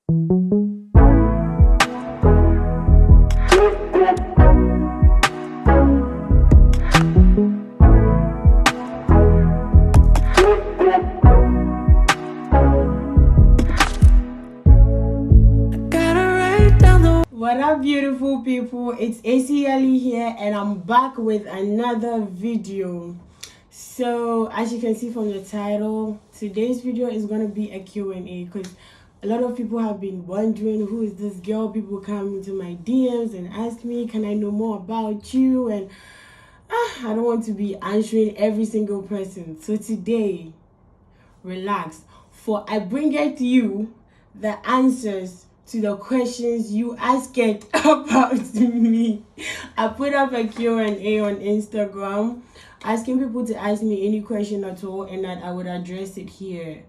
What up, beautiful people? It's Esi Yalley here, and I'm back with another video. So as you can see from the title, today's video is going to be a Q&A because a lot of people have been wondering who is this girl. People come into my DMs and ask me, can I know more about you? And I don't want to be answering every single person. So today, relax, for I bring it to you the answers to the questions you asked about me. I put up a Q&A on Instagram asking people to ask me any question at all, and that I would address it here.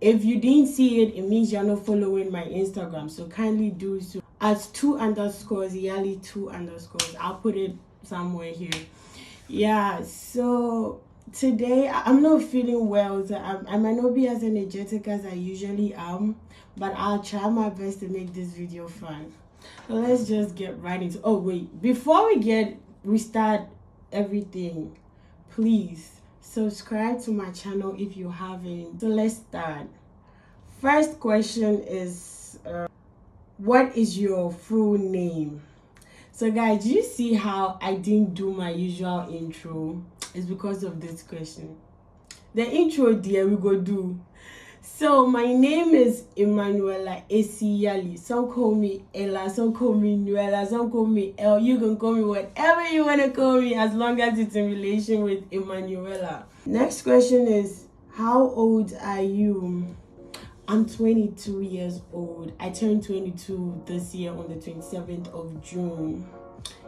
If you didn't see it, it means you're not following my Instagram, so kindly do so at 2_Yalley 2_. I'll put it somewhere here. Yeah, so today I'm not feeling well, so I might not be as energetic as I usually am, but I'll try my best to make this video fun. So let's just get right into. Oh wait, before we start everything, please subscribe to my channel if you haven't. So let's start. First question is what is your full name? So guys, do you see how I didn't do my usual intro? It's because of this question. The intro, dear, we go do. So my name is Emanuela Esi Yalley. Some call me Ella, some call me Nuela, some call me El. You can call me whatever you want to call me, as long as it's in relation with Emanuela. Next question is, how old are you? I'm 22 years old. I turned 22 this year on the 27th of June.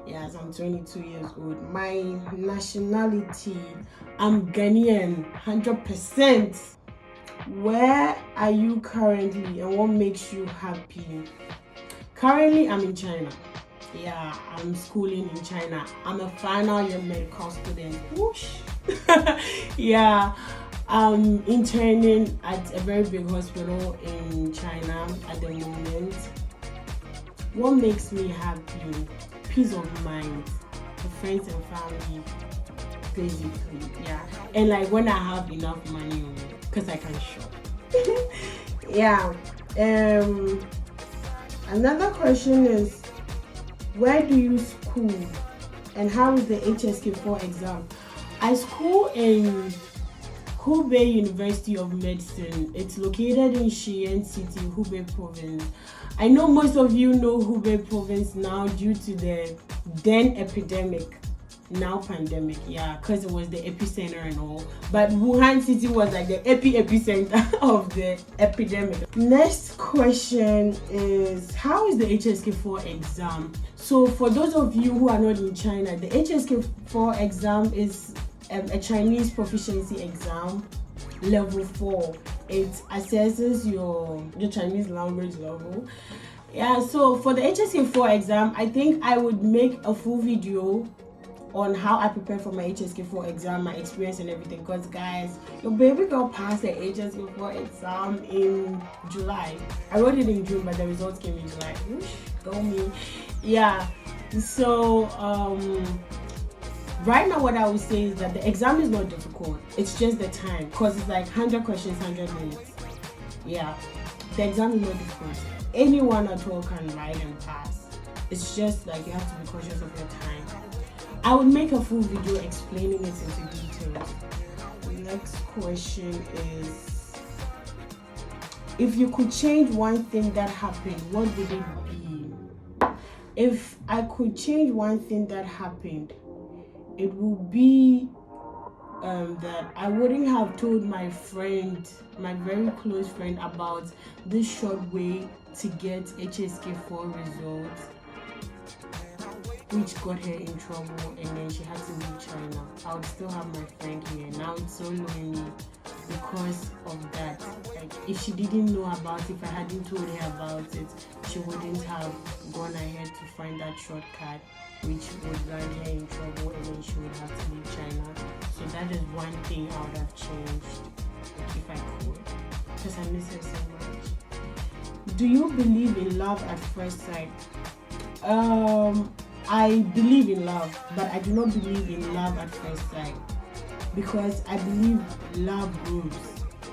Yes, I'm 22 years old. My nationality, I'm Ghanaian, 100%. Where are you currently and what makes you happy? Currently, I'm in China. Yeah, I'm schooling in China. I'm a final year medical student. Whoosh. Yeah, I'm interning at a very big hospital in China at the moment. What makes me happy? Peace of mind, the friends and family, basically. Yeah, and like when I have enough money on me, because I can shop. Yeah. Another question is, where do you school and how is the HSK4 exam? I school in Hubei University of Medicine. It's located in Xi'an City, Hubei Province. I know most of you know Hubei Province now due to the then epidemic, now pandemic, yeah, because it was the epicenter and all. But Wuhan City was like the epicenter of the epidemic. Next question is, how is the HSK4 exam? So for those of you who are not in China, the HSK4 exam is a Chinese proficiency exam, level 4. It assesses your Chinese language level. Yeah, so for the HSK4 exam, I think I would make a full video on how I prepare for my HSK4 exam, my experience and everything, because guys, your baby girl passed the HSK4 exam in July. I wrote it in June, but the results came in July. Whoosh, go me. Yeah, so right now what I would say is that the exam is not difficult. It's just the time, because it's like 100 questions, 100 minutes. Yeah, the exam is not difficult. Anyone at all can write and pass. It's just like you have to be cautious of your time. I would make a full video explaining it into details. The next question is, if you could change one thing that happened, what would it be? If I could change one thing that happened, it would be that I wouldn't have told my friend, my very close friend, about this short way to get HSK4 results, which got her in trouble, and then she had to leave China. I would still have my friend here. Now it's so lonely because of that. Like, if she didn't know about it, if I hadn't told her about it, she wouldn't have gone ahead to find that shortcut, which would land her in trouble, and then she would have to leave China. So that is one thing I would have changed, like, if I could, because I miss her so much. Do you believe in love at first sight? I believe in love, but I do not believe in love at first sight, because I believe love grows.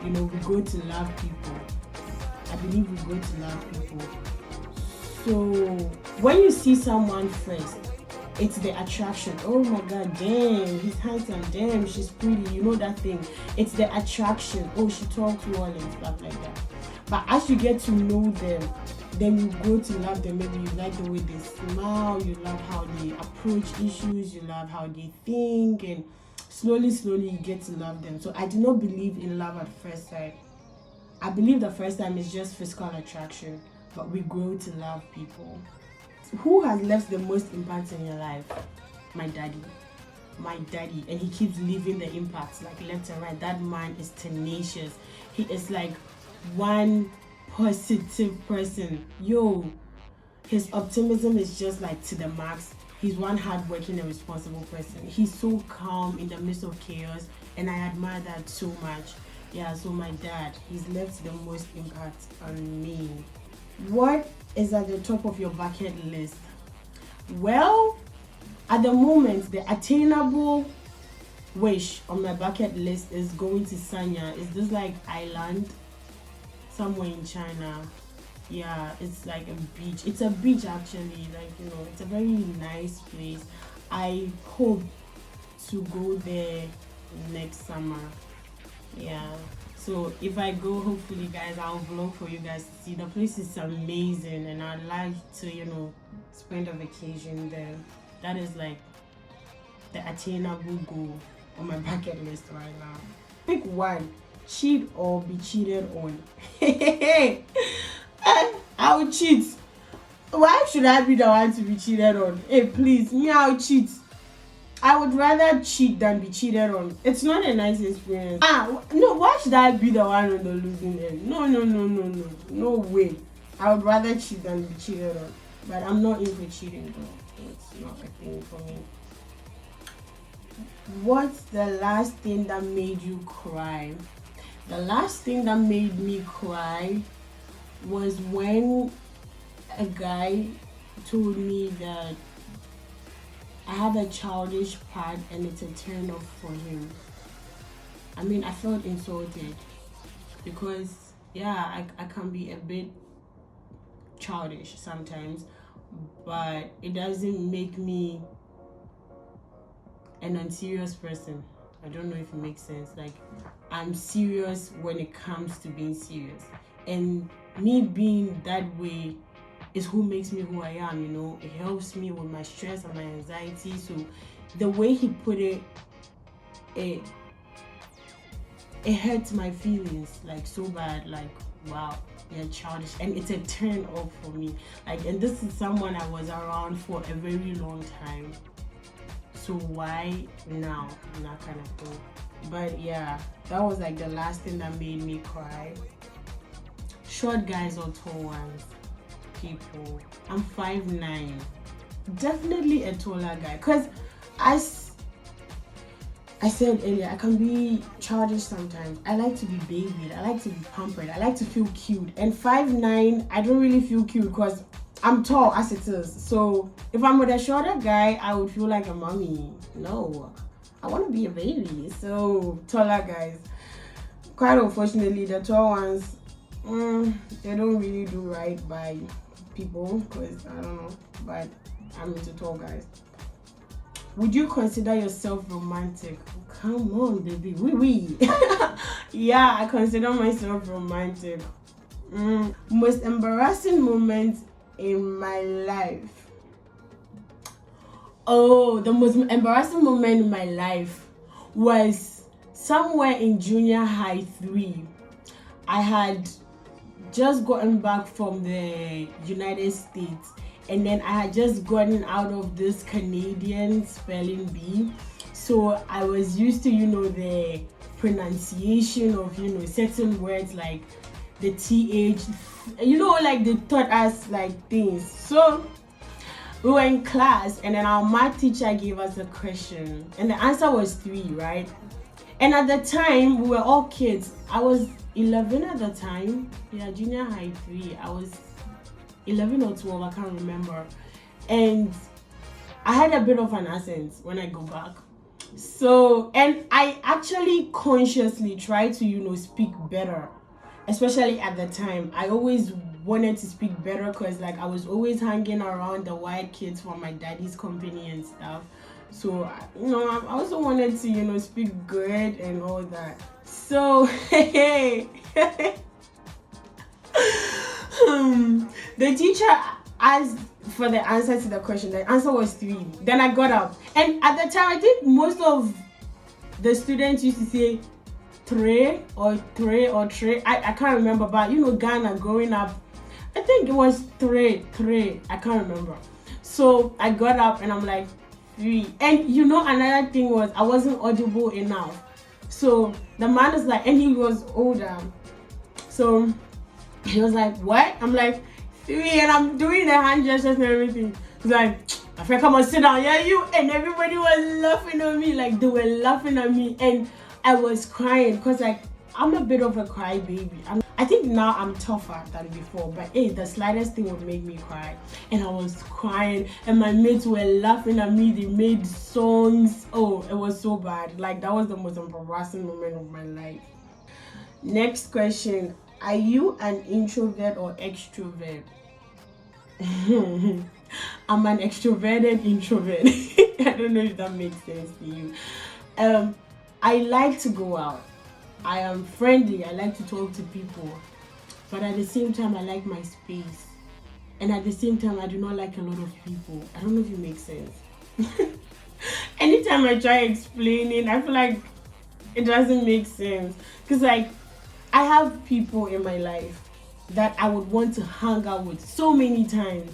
You know, we go to love people. I believe we go to love people. So when you see someone first, it's the attraction. Oh my god, damn, he's handsome, damn, she's pretty, you know that thing. It's the attraction. Oh, she talks well and stuff like that. But as you get to know them, then you go to love them. Maybe you like the way they smile, you love how they approach issues, you love how they think, and slowly you get to love them. So I do not believe in love at first sight. I believe the first time is just physical attraction, but we grow to love people. Who has left the most impact in your life? My daddy. And he keeps leaving the impacts like left and right. That man is tenacious. He is like one positive person. Yo, his optimism is just like to the max. He's one hardworking and responsible person. He's so calm in the midst of chaos, and I admire that so much. Yeah, so my dad, he's left the most impact on me. What is at the top of your bucket list? Well, at the moment, the attainable wish on my bucket list is going to Sanya. It's this like island somewhere in China. Yeah, it's like a beach. It's a beach actually, like, you know, it's a very nice place. I hope to go there next summer. Yeah, so if I go, hopefully guys, I'll vlog for you guys to see. The place is amazing, and I'd like to, you know, spend a vacation there. That is like the attainable goal on my bucket list right now. Pick one: cheat or be cheated on. I will cheat. Why should I be the one to be cheated on? Hey, please, me, I'll cheat. I would rather cheat than be cheated on. It's not a nice experience. No, why should I be the one on the losing end? No way. I would rather cheat than be cheated on. But I'm not in for cheating though. It's not a thing for me. What's the last thing that made you cry? The last thing that made me cry was when a guy told me that I have a childish part and it's a turn off for him. I mean, I felt insulted because, yeah, I can be a bit childish sometimes, but it doesn't make me an unserious person. I don't know if it makes sense. Like, I'm serious when it comes to being serious. And me being that way is who makes me who I am, you know. It helps me with my stress and my anxiety. So the way he put it, it hurts my feelings like so bad. Like, wow, you're childish, and it's a turn off for me. Like, and this is someone I was around for a very long time. So why now? That kind of thing. But yeah, that was like the last thing that made me cry. Short guys or tall ones? People. I'm 5'9". Definitely a taller guy, because I said earlier, I can be childish sometimes. I like to be babied. I like to be pampered. I like to feel cute. And 5'9", I don't really feel cute because I'm tall as it is. So if I'm with a shorter guy, I would feel like a mommy. No, I want to be a baby. So taller guys. Quite unfortunately, the tall ones, they don't really do right by people, because I don't know, but I'm into tall guys. Would you consider yourself romantic? Come on, baby. Oui. Yeah, I consider myself romantic. Most embarrassing moment in my life. Oh, the most embarrassing moment in my life was somewhere in junior high 3. I had just gotten back from the United States, and then I had just gotten out of this Canadian spelling bee. So I was used to, you know, the pronunciation of, you know, certain words like the TH, you know, like they taught us like things. So we were in class, and then our math teacher gave us a question, and the answer was 3, right? And at the time, we were all kids. I was 11 at the time. Yeah, junior high 3. I was 11 or 12, I can't remember. And I had a bit of an accent when I go back. So, and I actually consciously try to, speak better. Especially at the time. I always wanted to speak better because like I was always hanging around the white kids from my daddy's company and stuff. So, I also wanted to, speak good and all that. So, hey. The teacher asked for the answer to the question. The answer was 3. Then I got up. And at the time, I think most of the students used to say 3 or 3 or 3. I can't remember. But, Ghana growing up, I think it was 3. I can't remember. So I got up and I'm like, 3. And, another thing was I wasn't audible enough. So the man is like, and he was older. So he was like, what? I'm like, 3, and I'm doing the hand gestures and everything. He's like, I think come on, sit down, yeah, you. And everybody was laughing at me, like they were laughing at me, and I was crying because like I'm a bit of a crybaby. I think now I'm tougher than before, but hey, the slightest thing would make me cry, and I was crying, and my mates were laughing at me. They made songs. Oh, it was so bad. Like that was the most embarrassing moment of my life. Next question. Are you an introvert or extrovert? I'm an extroverted introvert. I don't know if that makes sense to you. I like to go out. I am friendly. I like to talk to people. But at the same time, I like my space. And at the same time, I do not like a lot of people. I don't know if it makes sense. Anytime I try explaining, I feel like it doesn't make sense. Because like, I have people in my life that I would want to hang out with so many times.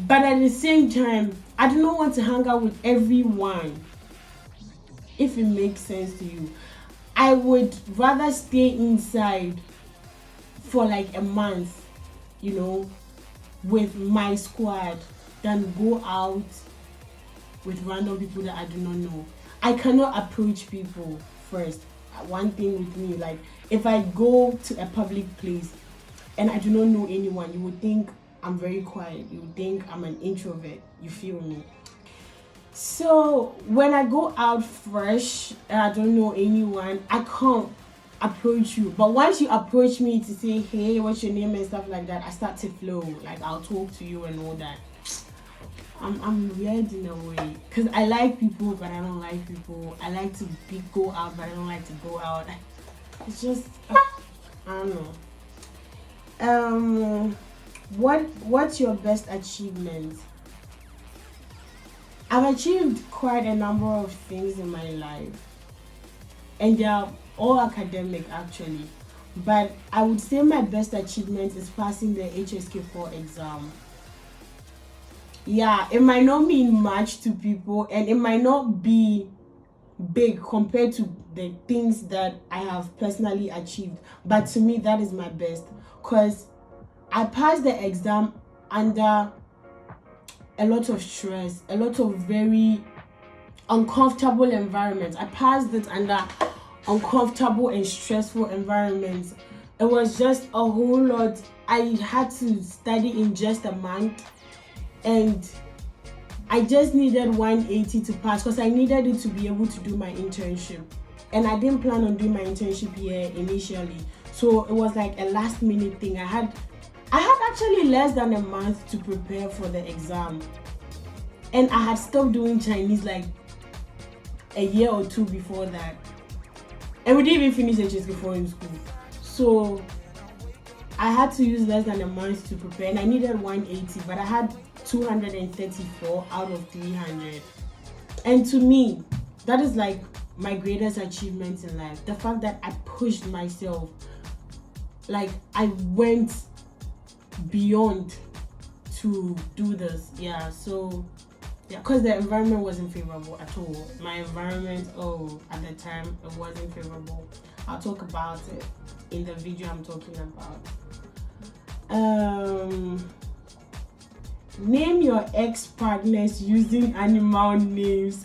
But at the same time, I do not want to hang out with everyone. If it makes sense to you. I would rather stay inside for like a month, with my squad than go out with random people that I do not know. I cannot approach people first. One thing with me, like if I go to a public place and I do not know anyone, you would think I'm very quiet. You would think I'm an introvert. You feel me? So when I go out fresh and I don't know anyone, I can't approach you. But once you approach me to say, hey, what's your name and stuff like that, I start to flow. Like I'll talk to you and all that. I'm weird in a way because I like people but I don't like people. I like to go out but I don't like to go out. It's just I don't know. What's your best achievement? I've achieved quite a number of things in my life, and they are all academic actually, but I would say my best achievement is passing the HSK4 exam. Yeah, it might not mean much to people and it might not be big compared to the things that I have personally achieved, but to me that is my best because I passed the exam under a lot of stress, a lot of very uncomfortable environments. I passed it under uncomfortable and stressful environments. It was just a whole lot. I had to study in just a month. And I just needed 180 to pass because I needed it to be able to do my internship. And I didn't plan on doing my internship here initially. So it was like a last minute thing. I had actually less than a month to prepare for the exam. And I had stopped doing Chinese like a year or 2 before that. And we didn't even finish HSK4 in school. So I had to use less than a month to prepare and I needed 180, but I had 234 out of 300. And to me, that is like my greatest achievement in life. The fact that I pushed myself, like I went beyond to do this. Yeah, so yeah, because the environment wasn't favorable at all. My environment, at the time, it wasn't favorable. I'll talk about it in the video I'm talking about. Name your ex-partners using animal names.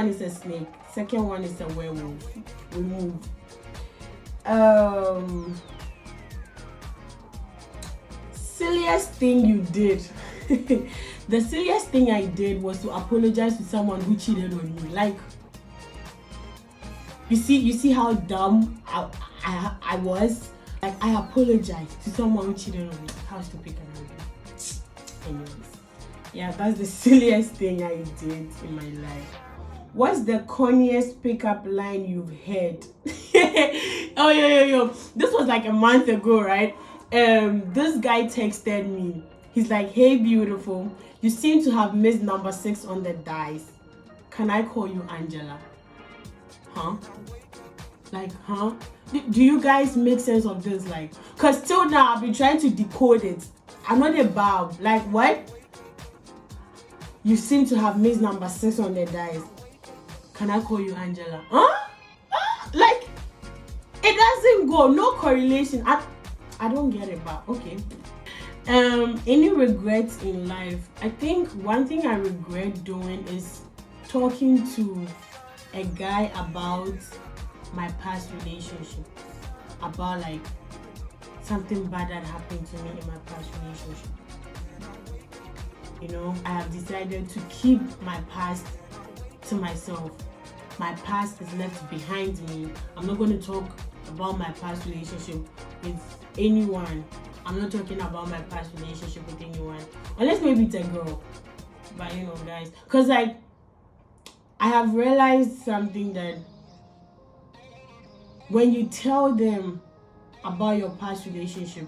one is a snake. Second one is a werewolf. We move. Silliest thing you did. The silliest thing I did was to apologize to someone who cheated on me. Like, you see how dumb I was. Like, I apologized to someone who cheated on me. How stupid can I be? Anyways, yeah, that's the silliest thing I did in my life. What's the corniest pickup line you've heard? Oh, yo. This was like a month ago, right? This guy texted me. He's like, "Hey, beautiful, you seem to have missed number 6 on the dice. Can I call you Angela?" Huh? Like, huh? Do you guys make sense of this? Like, cause till now I've been trying to decode it. I'm not a barb. Like, what? You seem to have missed number 6 on the dice. Can I call you Angela? Huh? Like, it doesn't go. No correlation. I don't get it, but okay. Any regrets in life? I think one thing I regret doing is talking to a guy about my past relationship, about like something bad that happened to me in my past relationship. You know, I have decided to keep my past to myself. My past is left behind me. I'm not going to talk about my past relationship with anyone. I'm not talking about my past relationship with anyone, unless maybe it's a girl. But you know, guys, because like I have realized something, that when you tell them about your past relationship,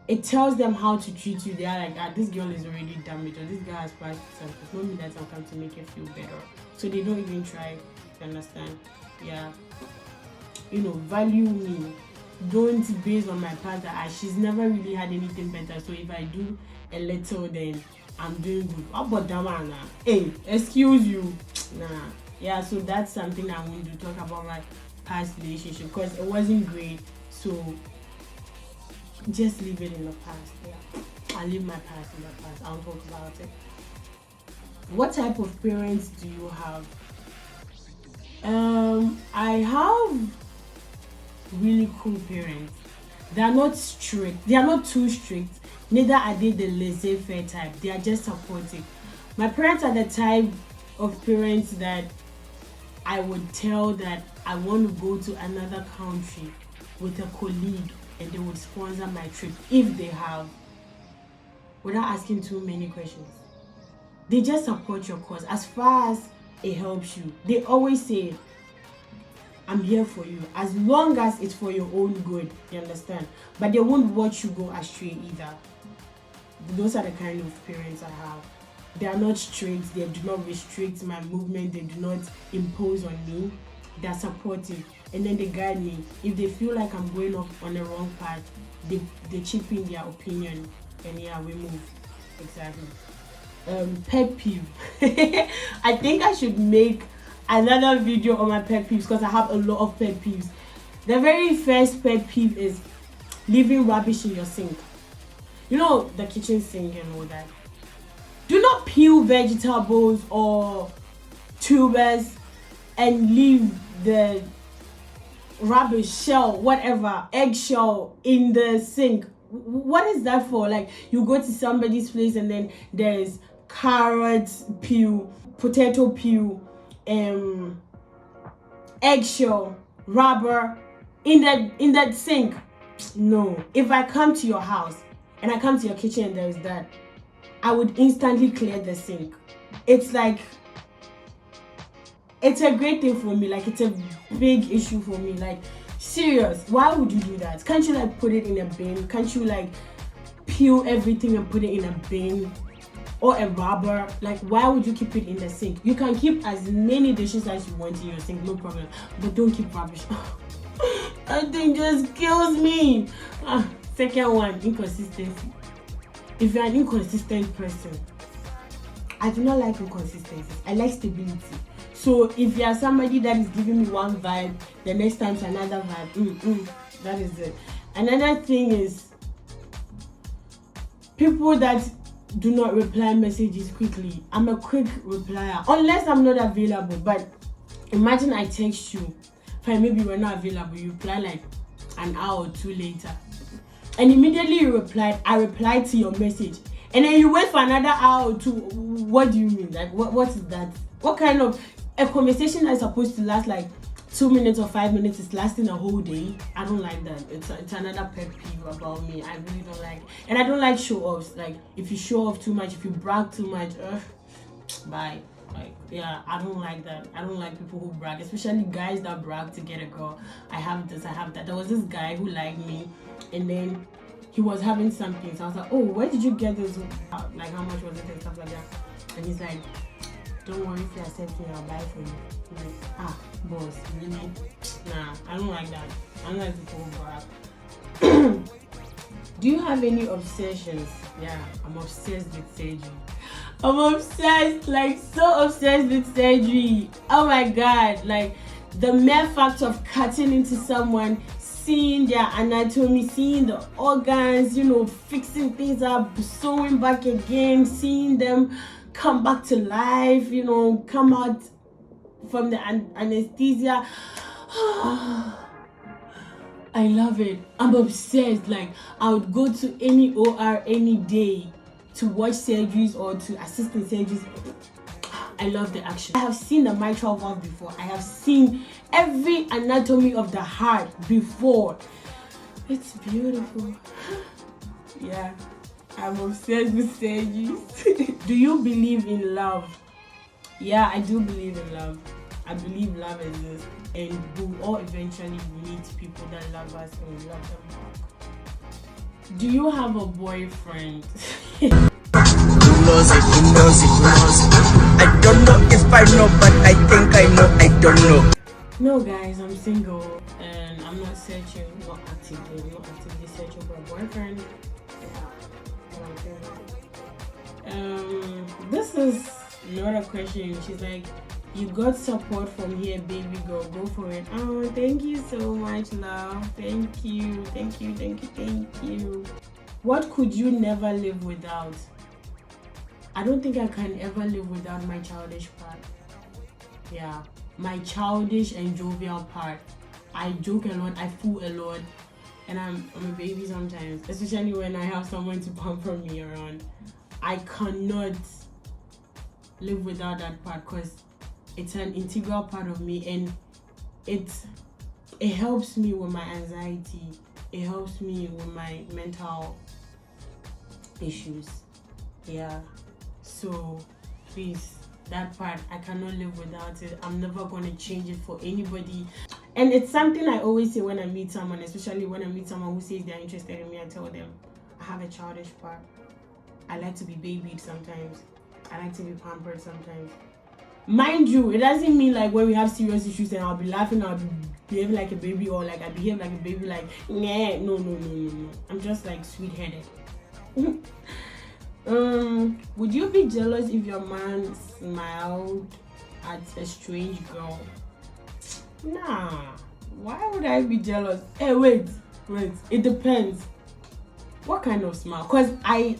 it tells them how to treat you. They are like, "Ah, this girl is already damaged, or this guy has passed something. It's not me that I'm come to make her feel better." So they don't even try to understand. Yeah, you know, value me. Don't base on my past that she's never really had anything better. So if I do a little, then I'm doing good. How about that one? Hey, excuse you. Nah. Yeah, so that's something I want to talk about, my past relationship, because it wasn't great. So just leave it in the past. Yeah, I'll leave my past in the past. I'll talk about it. What type of parents do you have? I have really cool parents. They are not strict. They are not too strict. Neither are they the laissez-faire type. They are just supportive. My parents are the type of parents that I would tell that I want to go to another country with a colleague, and they would sponsor my trip if they have, without asking too many questions. They just support your cause as far as it helps you. They always say, "I'm here for you," as long as it's for your own good, you understand? But they won't watch you go astray either. Those are the kind of parents I have. They are not strict. They do not restrict my movement. They do not impose on me. They are supportive, and then they guide me. If they feel like I'm going off on the wrong path, they chip in their opinion, and yeah, we move. Exactly. Pet peeve. I think I should make another video on my pet peeves, because I have a lot of pet peeves. The very first pet peeve is leaving rubbish in your sink. You know, the kitchen sink and all that. Do not peel vegetables or tubers and leave the rubbish, shell, whatever, eggshell in the sink. What is that for? Like, you go to somebody's place and then there's carrots peel, potato peel, eggshell, rubber in that sink. No. If I come to your house and I come to your kitchen and there is that, I would instantly clear the sink. It's like, it's a great thing for me. Like, it's a big issue for me. Like, serious, why would you do that? Can't you like put it in a bin? Can't you like peel everything and put it in a bin? Or a rubber? Like, why would you keep it in the sink? You can keep as many dishes as you want in your sink, no problem, but don't keep rubbish. That thing just kills me. Second one, inconsistency. If you're an inconsistent person, I do not like inconsistency. I like stability. So if you are somebody that is giving me one vibe, the next time it's another vibe, that is it. Another thing is people that do not reply messages quickly. I'm a quick replier unless I'm not available. But imagine I text you, fine, maybe we're not available, you reply like an hour or two later, and immediately you replied, I replied to your message, and then you wait for another hour or two. What do you mean? Like, what is that? What kind of a conversation that's supposed to last like 2 minutes or 5 minutes is lasting a whole day? I don't like that. It's another pet peeve about me. I really don't like it. And I don't like show-offs. Like, if you show off too much, if you brag too much, bye. Like, yeah, I don't like that. I don't like people who brag, especially guys that brag to get a girl. I have this, I have that. There was this guy who liked me, and then he was having something. So I was like, oh, where did you get this? Like, how much was it and stuff like that? And he's like, don't worry, if you accept me, I'll buy for you. I'm like, boss, really? Nah, I don't like that. I don't like people who brag. Do you have any obsessions? Yeah, I'm obsessed with surgery. I'm obsessed, like so obsessed with surgery. Oh my god, like the mere fact of cutting into someone, seeing their anatomy, seeing the organs, you know, fixing things up, sewing back again, seeing them come back to life, you know, come out from the anesthesia. I love it. I'm obsessed. Like, I would go to any OR any day to watch surgeries or to assist in surgeries. I love the action. I have seen the mitral valve before. I have seen every anatomy of the heart before. It's beautiful. Yeah, I'm obsessed with surgeries. Do you believe in love? Yeah, I do believe in love. I believe love exists, and we'll all eventually meet people that love us and we love them back. Do you have a boyfriend? Who knows it, who knows it, who knows it? I don't know if I know, but I think I know, I don't know. No guys, I'm single and I'm not searching, not actively searching for a boyfriend. This is not a question. She's like, you got support from here, baby girl, go for it. Oh, thank you so much, love. Thank you. What could you never live without? I don't think I can ever live without my childish part. Yeah, my childish and jovial part. I joke a lot, I fool a lot, and I'm a baby sometimes, especially when I have someone to pamper me around. I cannot live without that part because it's an integral part of me, and it helps me with my anxiety. It helps me with my mental issues. Yeah, so please, that part, I cannot live without it. I'm never going to change it for anybody. And it's something I always say when I meet someone, especially when I meet someone who says they're interested in me. I tell them I have a childish part. I like to be babied sometimes. I like to be pampered sometimes. Mind you, it doesn't mean like when we have serious issues and I'll be laughing, I'll be behaving like a baby, or like I behave like a baby, like, nah, no. I'm just like sweet-headed. Would you be jealous if your man smiled at a strange girl? Nah, why would I be jealous? Hey, wait, it depends. What kind of smile? Because I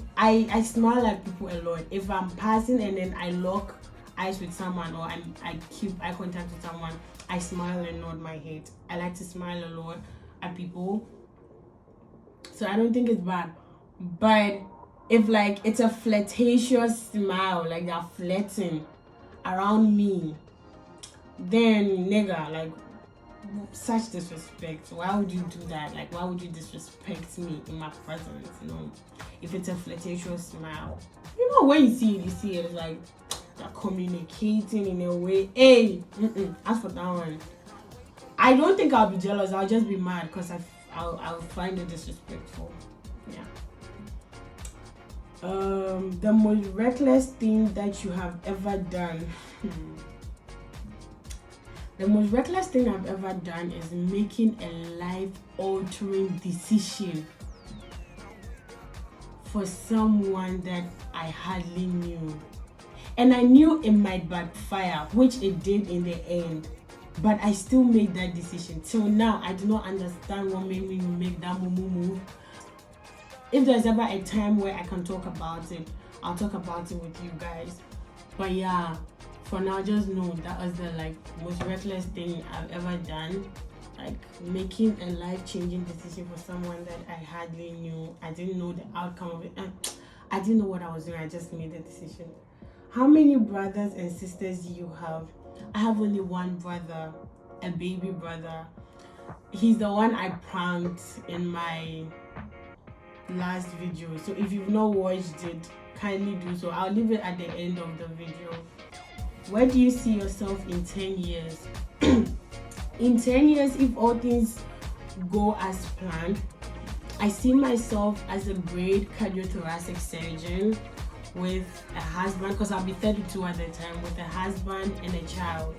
smile at people a lot. If I'm passing and then I lock eyes with someone, or I keep eye contact with someone, I smile and nod my head. I like to smile a lot at people, so I don't think it's bad. But if like it's a flirtatious smile, like they're flirting around me, then nigga, like, such disrespect. Why would you do that? Like, why would you disrespect me in my presence? You know, if it's a flirtatious smile, you know, when you see it, it's like they're communicating in a way. Hey, as for that one, I don't think I'll be jealous. I'll just be mad because I'll find it disrespectful. Yeah. The most reckless thing that you have ever done. The most reckless thing I've ever done is making a life-altering decision for someone that I hardly knew. And I knew it might backfire, which it did in the end. But I still made that decision. Till now, I do not understand what made me make that move. If there's ever a time where I can talk about it, I'll talk about it with you guys. But yeah, for now, just know that was the most reckless thing I've ever done. Like making a life-changing decision for someone that I hardly knew. I didn't know the outcome of it. I didn't know what I was doing. I just made the decision. How many brothers and sisters do you have? I have only one brother, a baby brother. He's the one I pranked in my last video. So if you've not watched it, kindly do so. I'll leave it at the end of the video. Where do you see yourself in 10 years? In 10 years, if all things go as planned, I see myself as a great cardiothoracic surgeon with a husband, because I'll be 32 at the time, with a husband and a child.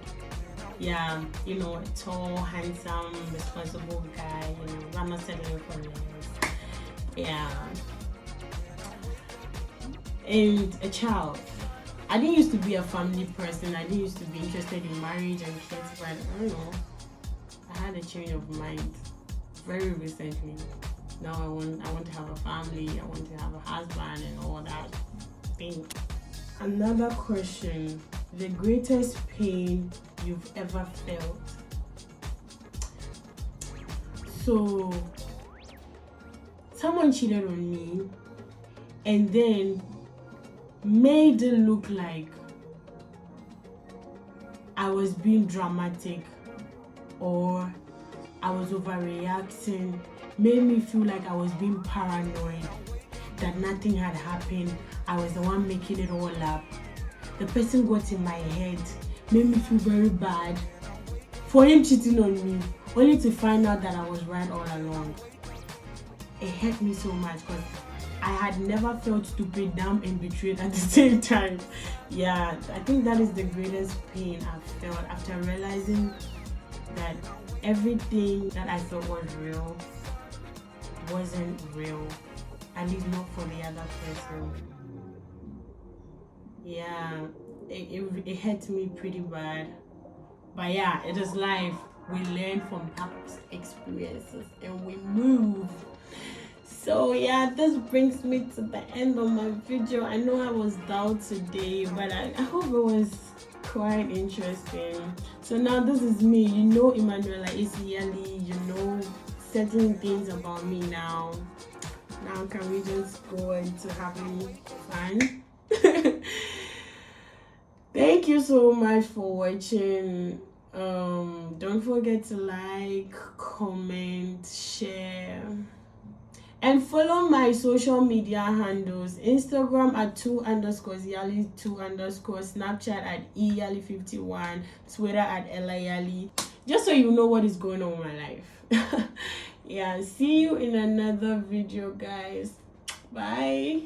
Yeah, you know, a tall, handsome, responsible guy, you know, I'm not settling for less. Yeah. And a child. I didn't used to be a family person. I didn't used to be interested in marriage and kids, but I don't know. I had a change of mind very recently. Now I want to have a family, I want to have a husband and all that thing. Another question. The greatest pain you've ever felt? So someone cheated on me and then made it look like I was being dramatic or I was overreacting, made me feel like I was being paranoid, that nothing had happened, I was the one making it all up. The person got in my head, made me feel very bad for him cheating on me, only to find out that I was right all along. It hurt me so much because I had never felt stupid, dumb, and betrayed at the same time. Yeah, I think that is the greatest pain I've felt after realizing that everything that I thought was real wasn't real, at least not for the other person. Yeah, it hurt me pretty bad. But yeah, it is life. We learn from past experiences and we move. So yeah, this brings me to the end of my video. I know I was dull today, but I hope it was quite interesting. So now this is me. You know Emanuela Esi Yalley. You know certain things about me now. Now can we just go into having fun? Thank you so much for watching. Don't forget to like, comment, share, and follow my social media handles. Instagram at 2_Yalley 2_, Snapchat at EYalley51, Twitter at Yalley, just so you know what is going on in my life. Yeah, see you in another video, guys. Bye.